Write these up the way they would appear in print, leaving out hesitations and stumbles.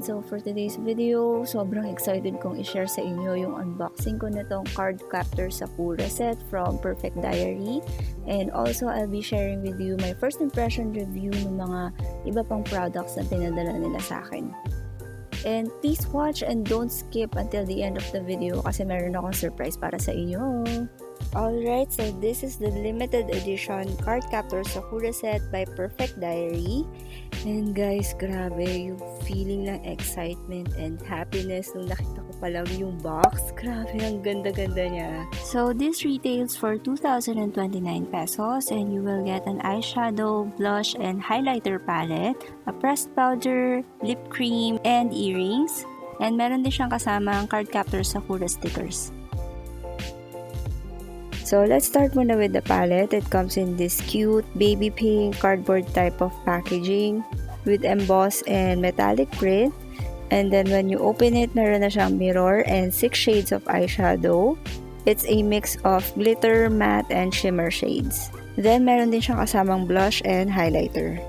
So for today's video, sobrang excited kong i-share sa inyo yung unboxing ko na tong Cardcaptor Sakura set from Perfect Diary. And also, I'll be sharing with you my first impression review ng mga iba pang products na pinadala nila sa akin. And please watch and don't skip until the end of the video kasi meron akong surprise para sa inyo. Alright, so this is the limited edition Cardcaptor Sakura set by Perfect Diary. And guys, grabe yung feeling ng excitement and happiness nung nakita ko pa lang yung box. Grabe, ang ganda-ganda niya. So this retails for 2,029 pesos and you will get an eyeshadow, blush, and highlighter palette, a pressed powder, lip cream, and earrings. And meron din siyang kasama ang Cardcaptor Sakura stickers. So let's start muna with the palette. It comes in this cute baby pink cardboard type of packaging with embossed and metallic print. And then when you open it, meron na siyang mirror and 6 shades of eyeshadow. It's a mix of glitter, matte, and shimmer shades. Then meron din siyang kasamang blush and highlighter.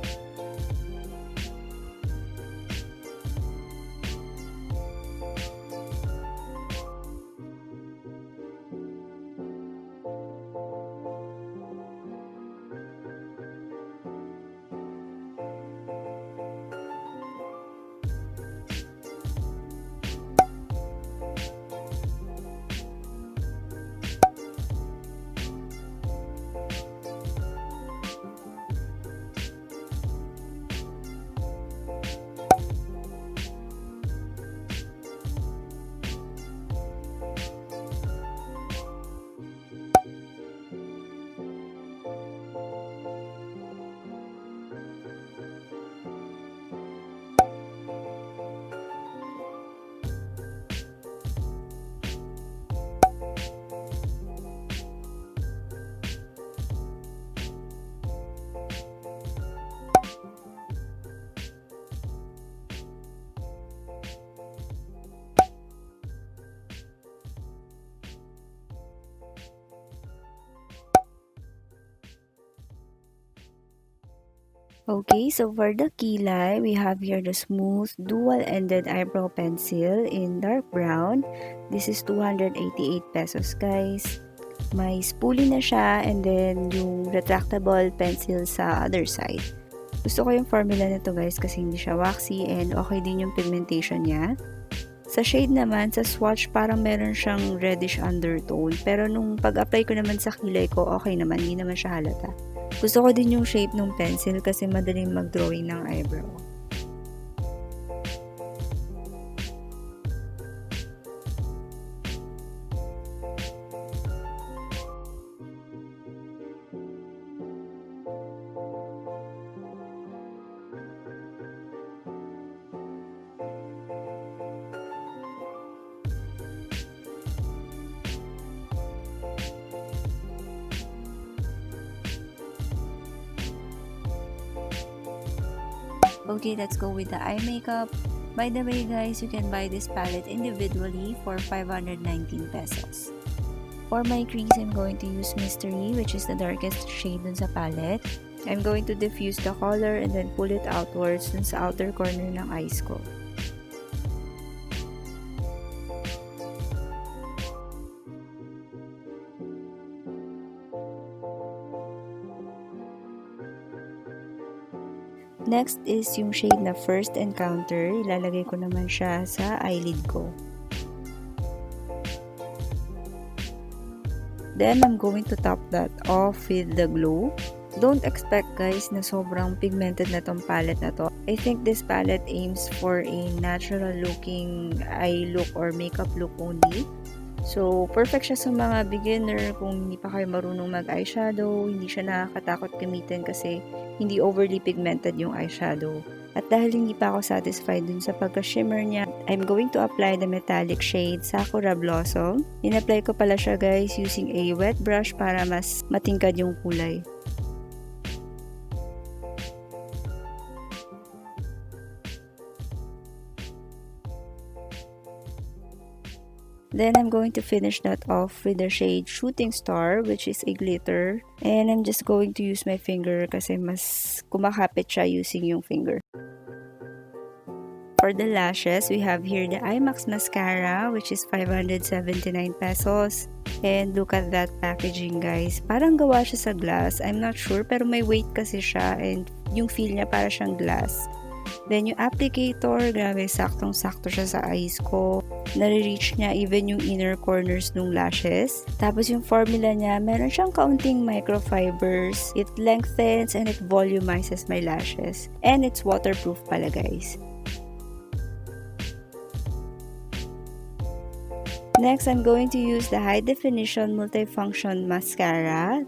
Okay, so for the kilay, we have here the smooth dual-ended eyebrow pencil in dark brown. This is 288 pesos, guys. May spoolie na siya and then yung retractable pencil sa other side. Gusto ko yung formula nito, guys, kasi hindi siya waxy and okay din yung pigmentation niya. Sa shade naman, sa swatch, parang meron siyang reddish undertone. Pero nung pag-apply ko naman sa kilay ko, okay naman, hindi naman siya halata. Gusto ko din yung shape ng pencil kasi madaling mag-drawing ng eyebrow. Okay, let's go with the eye makeup. By the way, guys, you can buy this palette individually for 519 pesos. For my crease, I'm going to use Mystery, which is the darkest shade dun sa palette. I'm going to diffuse the color and then pull it outwards dun sa outer corner ng eyes ko. Next is yung shade na First Encounter. Ilalagay ko naman siya sa eyelid ko. Then, I'm going to top that off with the glow. Don't expect, guys, na sobrang pigmented na tong palette na to. I think this palette aims for a natural looking eye look or makeup look only. So, perfect siya sa mga beginner kung hindi pa kayo marunong mag-eyeshadow, hindi siya nakakatakot gamitin kasi hindi overly pigmented yung eyeshadow. At dahil hindi pa ako satisfied dun sa pagka-shimmer niya, I'm going to apply the metallic shade Sakura Blossom. In-apply ko pala siya, guys, using a wet brush para mas matingkad yung kulay. Then I'm going to finish that off with the shade Shooting Star, which is a glitter. And I'm just going to use my finger kasi mas kumakapit siya using yung finger. For the lashes, we have here the Eyemax Mascara, which is 579 pesos. And look at that packaging, guys. Parang gawa siya sa glass. I'm not sure, pero may weight kasi siya and yung feel niya para siyang glass. Then yung applicator, grabe, saktong-sakto siya sa eyes ko. Nare-reach niya even yung inner corners ng lashes. Tapos yung formula niya, meron siyang kaunting microfibers. It lengthens and it volumizes my lashes. And it's waterproof pala, guys. Next, I'm going to use the High Definition Multifunction Mascara.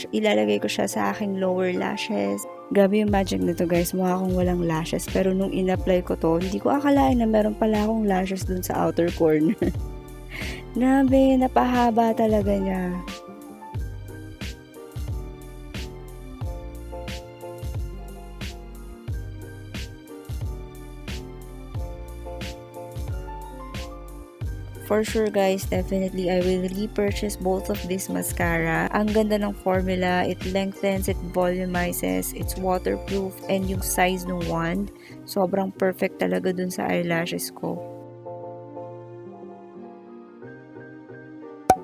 Ilalagay ko siya sa aking lower lashes. Grabe yung magic na to, guys. Mukha akong walang lashes. Pero nung in-apply ko to, hindi ko akalain na meron pala akong lashes dun sa outer corner. Grabe, napahaba talaga niya. For sure, guys, definitely I will repurchase both of this mascara. Ang ganda ng formula, it lengthens, it volumizes, it's waterproof, and yung size ng wand, sobrang perfect talaga dun sa eyelashes ko.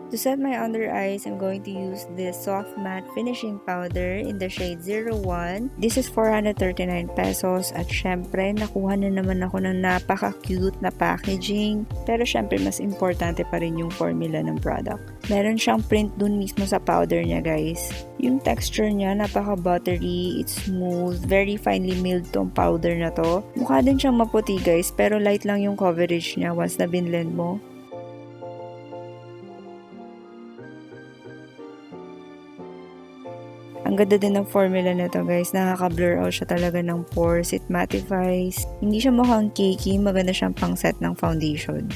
To set my under eyes, I'm going to use this soft matte finishing powder in the shade 01. This is 439 pesos at syempre nakuha na naman ako ng napaka-cute na packaging. Pero syempre mas importante pa rin yung formula ng product. Meron siyang print dun mismo sa powder niya, guys. Yung texture niya napaka-buttery, it's smooth, very finely milled tong powder na to. Mukha din siyang maputi, guys, pero light lang yung coverage niya once na binlend mo. Ang ganda din ng formula nito, guys. Nakaka-blur out siya talaga ng pores. It mattifies. Hindi siya mukhang cakey. Maganda siyang pang set ng foundation.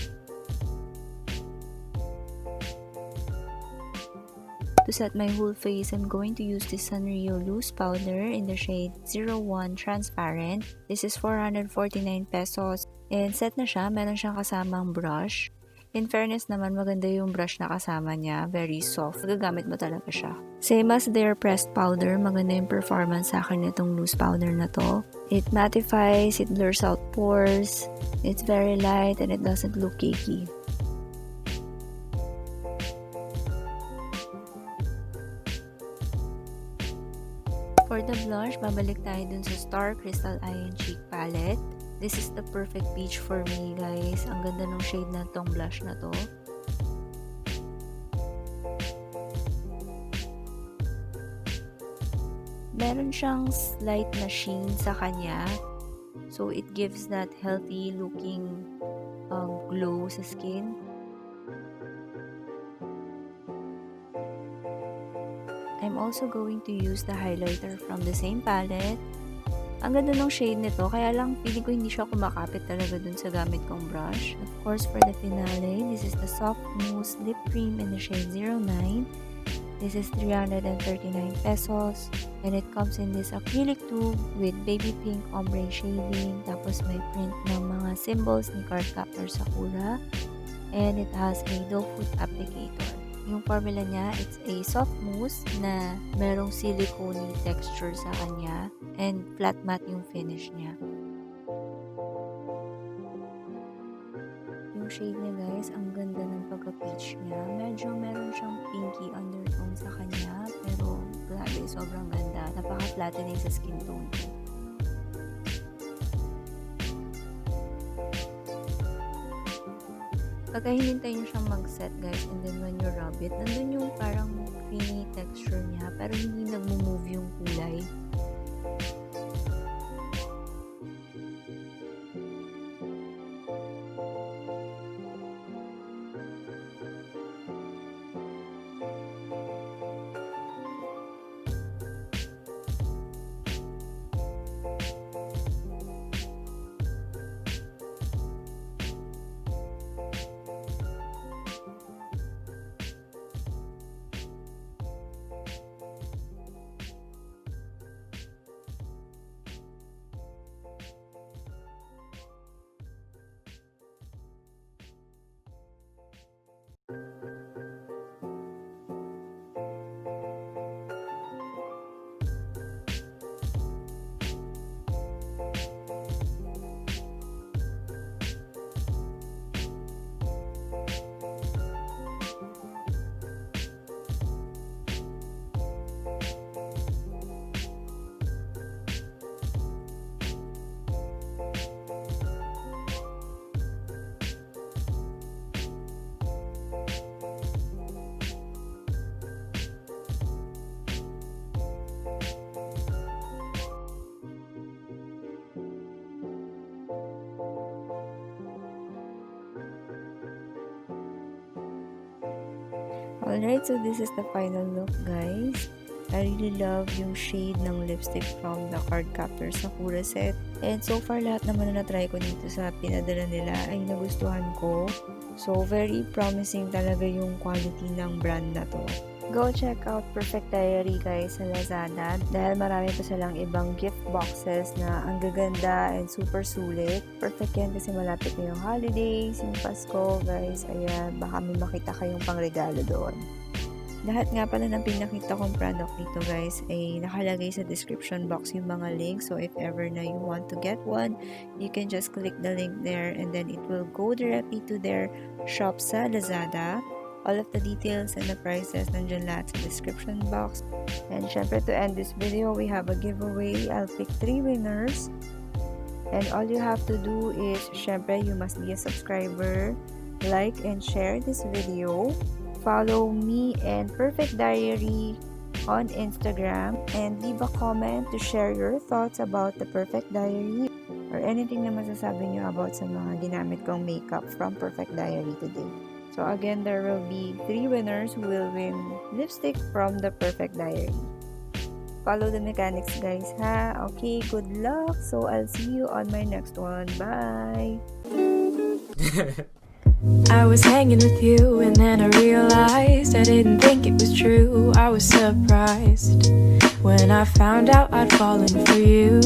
To set my whole face, I'm going to use this Sanrio loose powder in the shade 01 Transparent. This is 449 pesos. And set na siya. Meron siyang kasamang brush. In fairness naman, maganda yung brush na kasama niya. Very soft. Gagamit mo talaga siya. Same as their pressed powder, maganda yung performance sa akin nitong loose powder na to. It mattifies, it blurs out pores, it's very light, and it doesn't look cakey. For the blush, babalik tayo dun sa Star Crystal Eye and Cheek Palette. This is the perfect peach for me, guys. Ang ganda ng shade na tong blush na to. Meron siyang slight na sheen sa kanya. So, it gives that healthy looking glow sa skin. I'm also going to use the highlighter from the same palette. Ang ganda ng shade nito, kaya lang feeling ko hindi siya kumakapit talaga dun sa gamit kong brush. Of course, for the finale, this is the Soft Mousse Lip Cream in the shade 09. This is 339 pesos. And it comes in this acrylic tube with baby pink ombre shading. Tapos may print ng mga symbols ni Cardcaptor Sakura. And it has a doe foot applicator. Yung formula niya, it's a soft mousse na merong silicone texture sa kanya and flat matte yung finish niya. Yung shade niya, guys, ang ganda ng pagka-peach niya. Medyo meron siyang pinky undertone sa kanya, pero grabe, sobrang ganda. Napaka-flattening sa skin tone ko. Pagka hinintay nyo siyang mag-set, guys, and then when you rub it, nandun yung parang creamy texture niya, pero hindi nag-move yung kulay. Alright, so this is the final look, guys. I really love yung shade ng lipstick from the Cardcaptor Sakura set. And so far, lahat naman na na-try ko dito sa pinadala nila ay nagustuhan ko. So, very promising talaga yung quality ng brand na to. Go check out Perfect Diary, guys, sa Lazada dahil marami pa silang ibang gift boxes na ang gaganda and super sulit. Perfect yan kasi malapit na yung holidays, yung Pasko, guys. Ayan, baka may makita kayong pangregalo doon. Lahat nga pala ng pinakita kong product dito, guys, ay nakalagay sa description box yung mga links. So, if ever na you want to get one, you can just click the link there and then it will go directly to their shop sa Lazada. All of the details and the prices nandyan lahat sa description box. And syempre, to end this video, we have a giveaway. I'll pick 3 winners. And all you have to do is, syempre, you must be a subscriber. Like and share this video. Follow me and Perfect Diary on Instagram. And leave a comment to share your thoughts about the Perfect Diary or anything na masasabi nyo about sa mga ginamit kong makeup from Perfect Diary today. So again, there will be 3 winners who will win lipstick from the Perfect Diary. Follow the mechanics, guys, ha? Okay, good luck. So I'll see you on my next one. Bye! I was hanging with you and then I realized I didn't think it was true. I was surprised when I found out I'd fallen for you.